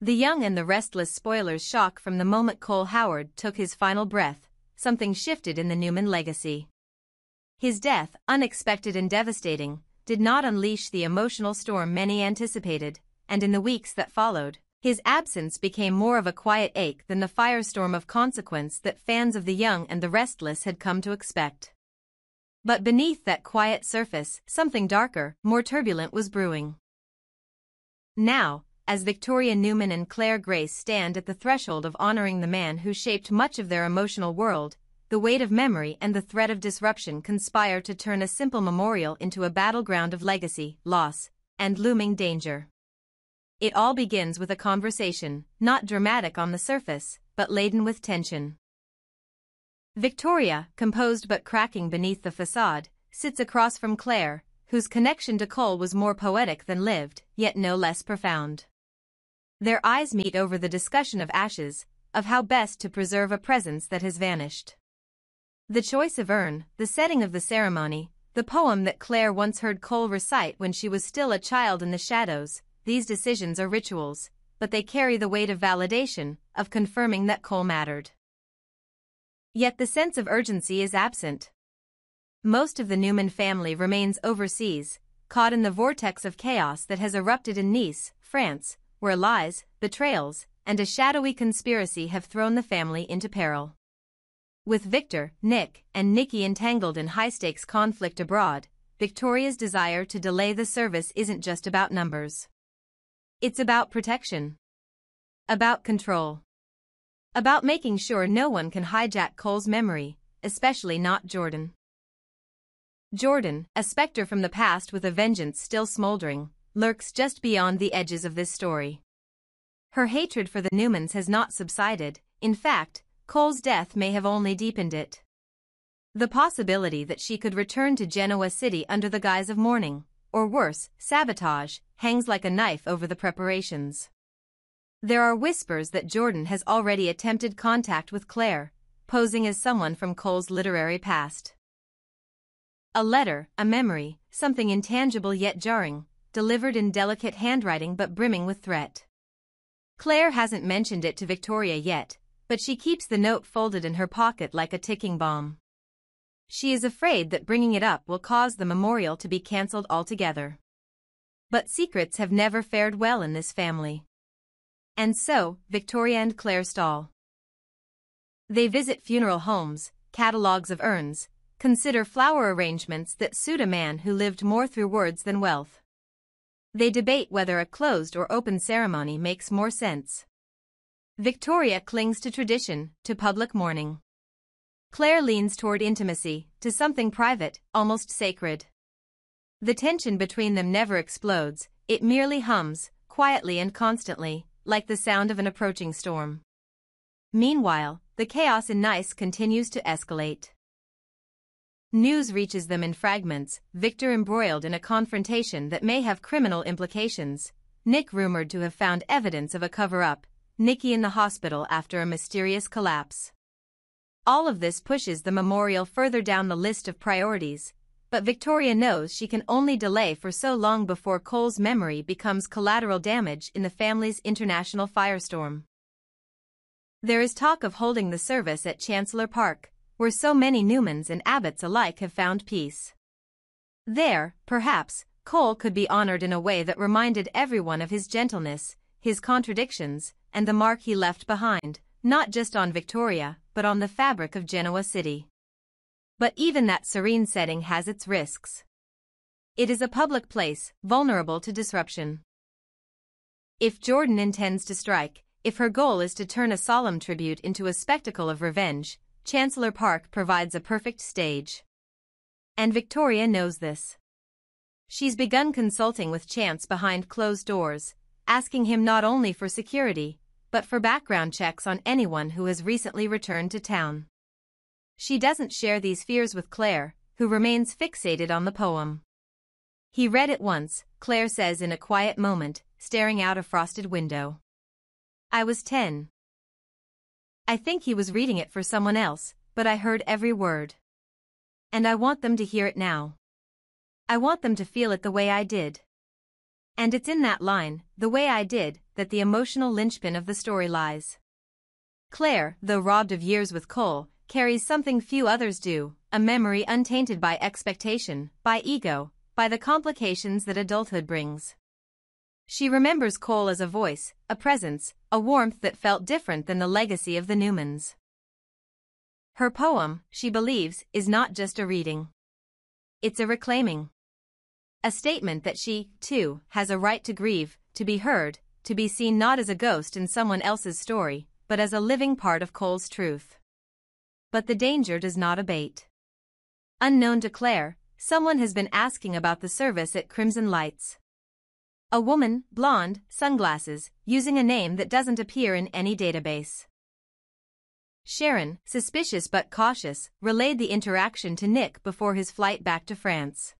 The Young and the Restless Spoilers shock from the moment Cole Howard took his final breath, something shifted in the Newman legacy. His death, unexpected and devastating, did not unleash the emotional storm many anticipated, and in the weeks that followed, his absence became more of a quiet ache than the firestorm of consequence that fans of The Young and the Restless had come to expect. But beneath that quiet surface, something darker, more turbulent was brewing. Now, as Victoria Newman and Claire Grace stand at the threshold of honoring the man who shaped much of their emotional world, the weight of memory and the threat of disruption conspire to turn a simple memorial into a battleground of legacy, loss, and looming danger. It all begins with a conversation, not dramatic on the surface, but laden with tension. Victoria, composed but cracking beneath the facade, sits across from Claire, whose connection to Cole was more poetic than lived, yet no less profound. Their eyes meet over the discussion of ashes, of how best to preserve a presence that has vanished. The choice of urn, the setting of the ceremony, the poem that Claire once heard Cole recite when she was still a child in the shadows, these decisions are rituals, but they carry the weight of validation, of confirming that Cole mattered. Yet the sense of urgency is absent. Most of the Newman family remains overseas, caught in the vortex of chaos that has erupted in Nice, France, where lies, betrayals, and a shadowy conspiracy have thrown the family into peril. With Victor, Nick, and Nikki entangled in high-stakes conflict abroad, Victoria's desire to delay the service isn't just about numbers. It's about protection. About control. About making sure no one can hijack Cole's memory, especially not Jordan. Jordan, a specter from the past with a vengeance still smoldering, lurks just beyond the edges of this story. Her hatred for the Newmans has not subsided. In fact, Cole's death may have only deepened it. The possibility that she could return to Genoa City under the guise of mourning, or worse, sabotage, hangs like a knife over the preparations. There are whispers that Jordan has already attempted contact with Claire, posing as someone from Cole's literary past. A letter, a memory, something intangible yet jarring, delivered in delicate handwriting but brimming with threat. Claire hasn't mentioned it to Victoria yet, but she keeps the note folded in her pocket like a ticking bomb. She is afraid that bringing it up will cause the memorial to be cancelled altogether. But secrets have never fared well in this family. And so, Victoria and Claire stall. They visit funeral homes, catalogues of urns, consider flower arrangements that suit a man who lived more through words than wealth. They debate whether a closed or open ceremony makes more sense. Victoria clings to tradition, to public mourning. Claire leans toward intimacy, to something private, almost sacred. The tension between them never explodes, it merely hums, quietly and constantly, like the sound of an approaching storm. Meanwhile, the chaos in Nice continues to escalate. News reaches them in fragments, Victor embroiled in a confrontation that may have criminal implications, Nick rumored to have found evidence of a cover-up, Nikki in the hospital after a mysterious collapse. All of this pushes the memorial further down the list of priorities, but Victoria knows she can only delay for so long before Cole's memory becomes collateral damage in the family's international firestorm. There is talk of holding the service at Chancellor Park, where so many Newmans and Abbotts alike have found peace. There, perhaps, Cole could be honored in a way that reminded everyone of his gentleness, his contradictions, and the mark he left behind, not just on Victoria, but on the fabric of Genoa City. But even that serene setting has its risks. It is a public place, vulnerable to disruption. If Jordan intends to strike, if her goal is to turn a solemn tribute into a spectacle of revenge, Chancellor Park provides a perfect stage. And Victoria knows this. She's begun consulting with Chance behind closed doors, asking him not only for security, but for background checks on anyone who has recently returned to town. She doesn't share these fears with Claire, who remains fixated on the poem. He read it once, Claire says in a quiet moment, staring out a frosted window. I was 10. I think he was reading it for someone else, but I heard every word. And I want them to hear it now. I want them to feel it the way I did. And it's in that line, "the way I did," that the emotional linchpin of the story lies. Claire, though robbed of years with Cole, carries something few others do, a memory untainted by expectation, by ego, by the complications that adulthood brings. She remembers Cole as a voice, a presence, a warmth that felt different than the legacy of the Newmans. Her poem, she believes, is not just a reading. It's a reclaiming. A statement that she, too, has a right to grieve, to be heard, to be seen not as a ghost in someone else's story, but as a living part of Cole's truth. But the danger does not abate. Unknown to Claire, someone has been asking about the service at Crimson Lights. A woman, blonde, sunglasses, using a name that doesn't appear in any database. Sharon, suspicious but cautious, relayed the interaction to Nick before his flight back to France.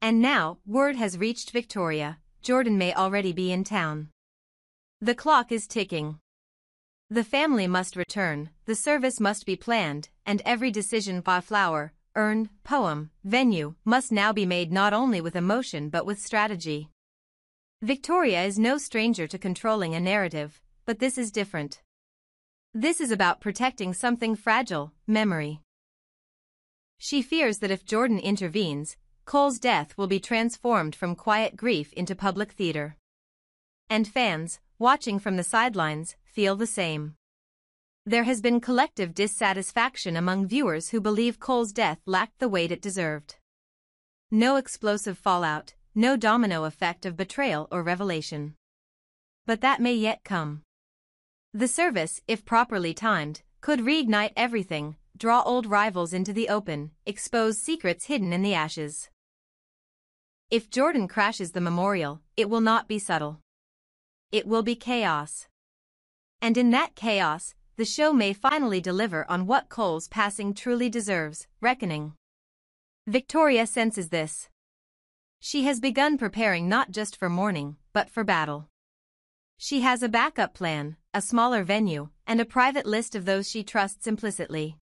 And now, word has reached Victoria, Jordan may already be in town. The clock is ticking. The family must return, the service must be planned, and every decision by flower, urn, poem, venue, must now be made not only with emotion but with strategy. Victoria is no stranger to controlling a narrative, but this is different. This is about protecting something fragile, memory. She fears that if Jordan intervenes, Cole's death will be transformed from quiet grief into public theater. And fans, watching from the sidelines, feel the same. There has been collective dissatisfaction among viewers who believe Cole's death lacked the weight it deserved. No explosive fallout, no domino effect of betrayal or revelation. But that may yet come. The service, if properly timed, could reignite everything, draw old rivals into the open, expose secrets hidden in the ashes. If Jordan crashes the memorial, it will not be subtle. It will be chaos. And in that chaos, the show may finally deliver on what Cole's passing truly deserves, reckoning. Victoria senses this. She has begun preparing not just for mourning, but for battle. She has a backup plan, a smaller venue, and a private list of those she trusts implicitly.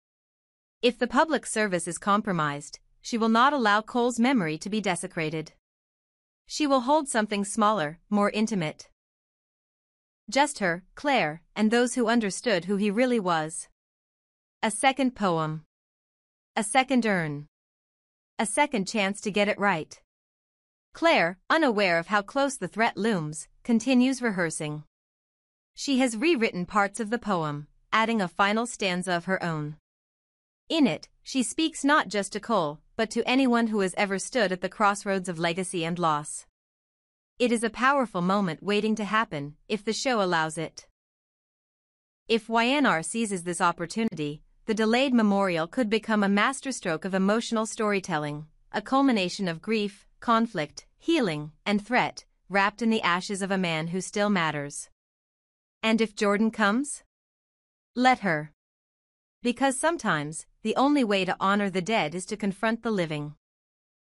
If the public service is compromised, she will not allow Cole's memory to be desecrated. She will hold something smaller, more intimate. Just her, Claire, and those who understood who he really was. A second poem. A second urn. A second chance to get it right. Claire, unaware of how close the threat looms, continues rehearsing. She has rewritten parts of the poem, adding a final stanza of her own. In it, she speaks not just to Cole, but to anyone who has ever stood at the crossroads of legacy and loss. It is a powerful moment waiting to happen, if the show allows it. If Y&R seizes this opportunity, the delayed memorial could become a masterstroke of emotional storytelling, a culmination of grief, conflict, healing, and threat, wrapped in the ashes of a man who still matters. And if Jordan comes? Let her. Because sometimes, the only way to honor the dead is to confront the living.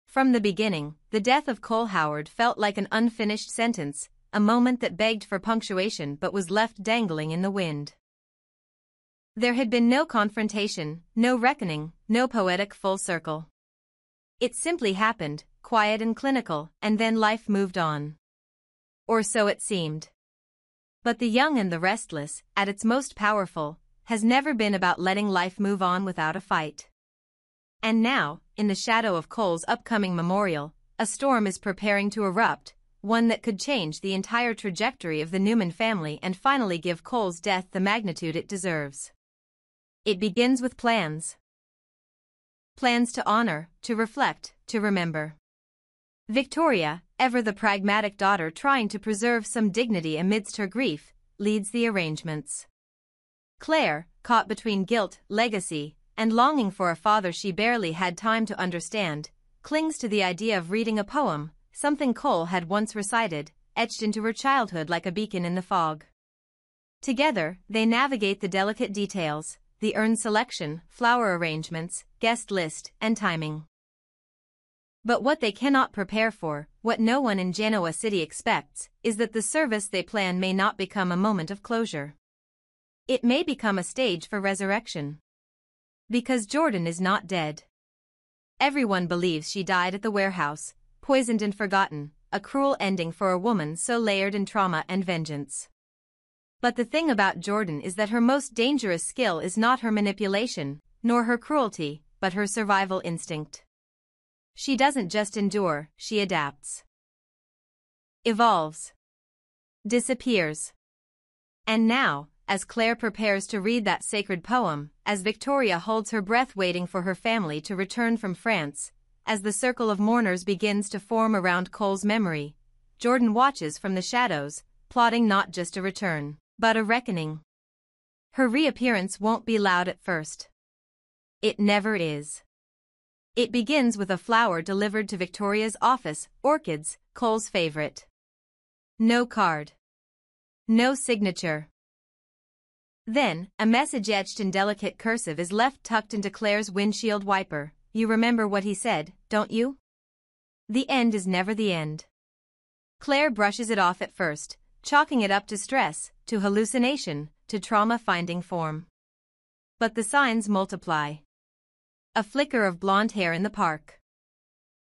From the beginning, the death of Cole Howard felt like an unfinished sentence, a moment that begged for punctuation but was left dangling in the wind. There had been no confrontation, no reckoning, no poetic full circle. It simply happened, quiet and clinical, and then life moved on. Or so it seemed. But the young and the restless, at its most powerful, has never been about letting life move on without a fight. And now, in the shadow of Cole's upcoming memorial, a storm is preparing to erupt, one that could change the entire trajectory of the Newman family and finally give Cole's death the magnitude it deserves. It begins with plans. Plans to honor, to reflect, to remember. Victoria, ever the pragmatic daughter trying to preserve some dignity amidst her grief, leads the arrangements. Claire, caught between guilt, legacy, and longing for a father she barely had time to understand, clings to the idea of reading a poem, something Cole had once recited, etched into her childhood like a beacon in the fog. Together, they navigate the delicate details, the urn selection, flower arrangements, guest list, and timing. But what they cannot prepare for, what no one in Genoa City expects, is that the service they plan may not become a moment of closure. It may become a stage for resurrection. Because Jordan is not dead. Everyone believes she died at the warehouse, poisoned and forgotten, a cruel ending for a woman so layered in trauma and vengeance. But the thing about Jordan is that her most dangerous skill is not her manipulation, nor her cruelty, but her survival instinct. She doesn't just endure, she adapts. Evolves. Disappears. And now, as Claire prepares to read that sacred poem, as Victoria holds her breath waiting for her family to return from France, as the circle of mourners begins to form around Cole's memory, Jordan watches from the shadows, plotting not just a return, but a reckoning. Her reappearance won't be loud at first. It never is. It begins with a flower delivered to Victoria's office, orchids, Cole's favorite. No card. No signature. Then, a message etched in delicate cursive is left tucked into Claire's windshield wiper. You remember what he said, don't you? The end is never the end. Claire brushes it off at first, chalking it up to stress, to hallucination, to trauma-finding form. But the signs multiply. A flicker of blonde hair in the park.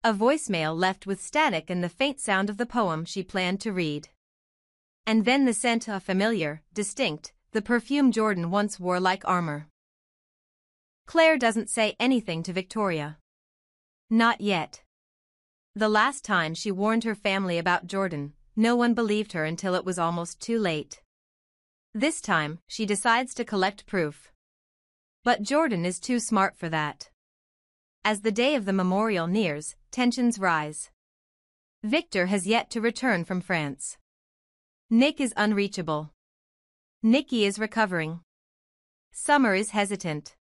A voicemail left with static and the faint sound of the poem she planned to read. And then the scent, a familiar, distinct, the perfume Jordan once wore like armor. Claire doesn't say anything to Victoria. Not yet. The last time she warned her family about Jordan, no one believed her until it was almost too late. This time, she decides to collect proof. But Jordan is too smart for that. As the day of the memorial nears, tensions rise. Victor has yet to return from France. Nick is unreachable. Nikki is recovering. Summer is hesitant.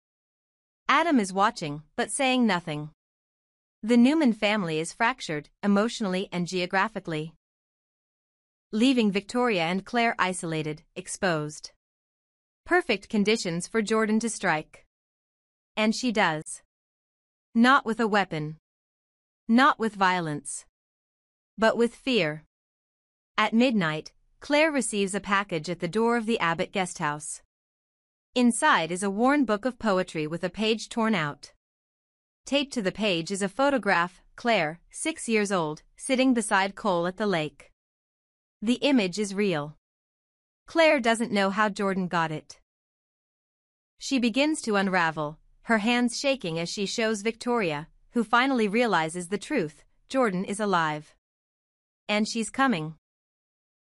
Adam is watching, but saying nothing. The Newman family is fractured, emotionally and geographically, leaving Victoria and Claire isolated, exposed. Perfect conditions for Jordan to strike. And she does. Not with a weapon. Not with violence. But with fear. At midnight, Claire receives a package at the door of the Abbott guesthouse. Inside is a worn book of poetry with a page torn out. Taped to the page is a photograph, Claire, 6 years old, sitting beside Cole at the lake. The image is real. Claire doesn't know how Jordan got it. She begins to unravel, her hands shaking as she shows Victoria, who finally realizes the truth, Jordan is alive. And she's coming.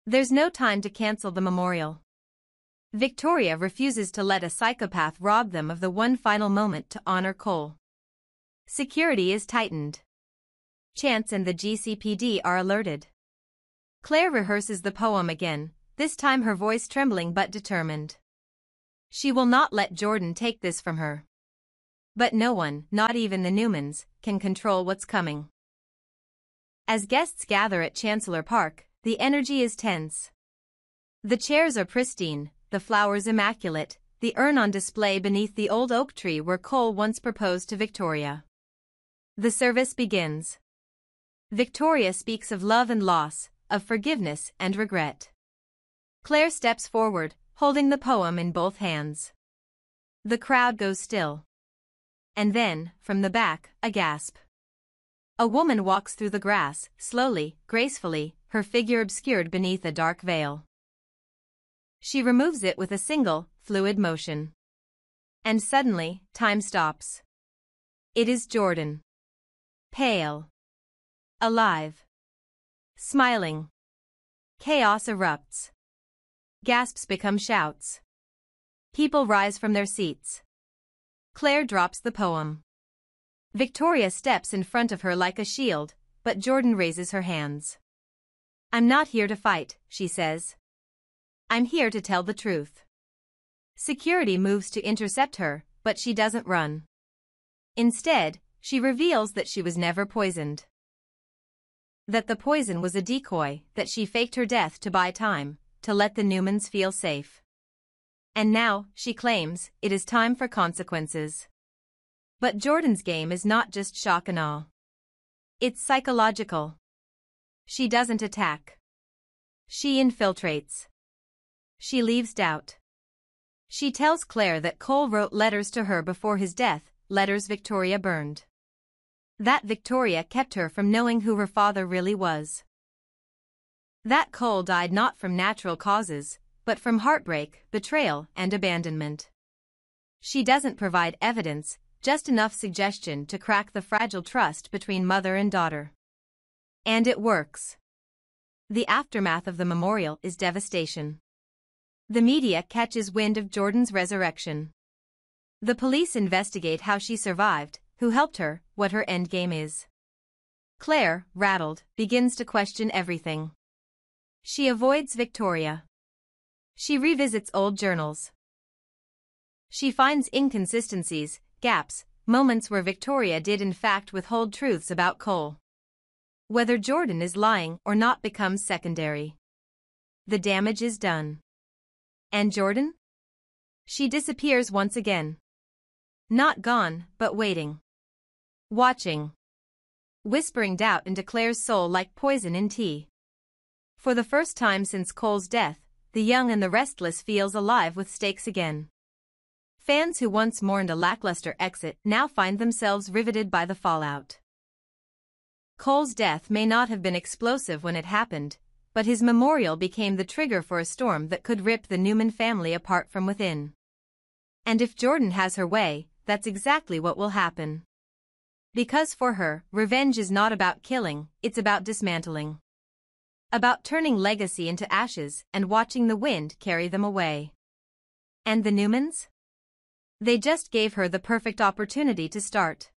There's no time to cancel the memorial. Victoria refuses to let a psychopath rob them of the one final moment to honor Cole. Security is tightened. Chance and the GCPD are alerted. Claire rehearses the poem again, this time her voice trembling but determined. She will not let Jordan take this from her. But no one, not even the Newmans, can control what's coming. As guests gather at Chancellor Park, the energy is tense. The chairs are pristine, the flowers immaculate, the urn on display beneath the old oak tree where Cole once proposed to Victoria. The service begins. Victoria speaks of love and loss, of forgiveness and regret. Claire steps forward, holding the poem in both hands. The crowd goes still. And then, from the back, a gasp. A woman walks through the grass, slowly, gracefully, her figure obscured beneath a dark veil. She removes it with a single, fluid motion. And suddenly, time stops. It is Jordan. Pale. Alive. Smiling. Chaos erupts. Gasps become shouts. People rise from their seats. Claire drops the poem. Victoria steps in front of her like a shield, but Jordan raises her hands. I'm not here to fight, she says. I'm here to tell the truth. Security moves to intercept her, but she doesn't run. Instead, she reveals that she was never poisoned. That the poison was a decoy, that she faked her death to buy time, to let the Newmans feel safe. And now, she claims, it is time for consequences. But Jordan's game is not just shock and awe. It's psychological. She doesn't attack. She infiltrates. She leaves doubt. She tells Claire that Cole wrote letters to her before his death, letters Victoria burned. That Victoria kept her from knowing who her father really was. That Cole died not from natural causes, but from heartbreak, betrayal, and abandonment. She doesn't provide evidence, just enough suggestion to crack the fragile trust between mother and daughter. And it works. The aftermath of the memorial is devastation. The media catches wind of Jordan's resurrection. The police investigate how she survived, who helped her, what her endgame is. Claire, rattled, begins to question everything. She avoids Victoria. She revisits old journals. She finds inconsistencies, gaps, moments where Victoria did in fact withhold truths about Cole. Whether Jordan is lying or not becomes secondary. The damage is done. And Jordan? She disappears once again. Not gone, but waiting. Watching. Whispering doubt into Claire's soul like poison in tea. For the first time since Cole's death, the young and the restless feels alive with stakes again. Fans who once mourned a lackluster exit now find themselves riveted by the fallout. Cole's death may not have been explosive when it happened, but his memorial became the trigger for a storm that could rip the Newman family apart from within. And if Jordan has her way, that's exactly what will happen. Because for her, revenge is not about killing, it's about dismantling. About turning legacy into ashes and watching the wind carry them away. And the Newmans? They just gave her the perfect opportunity to start.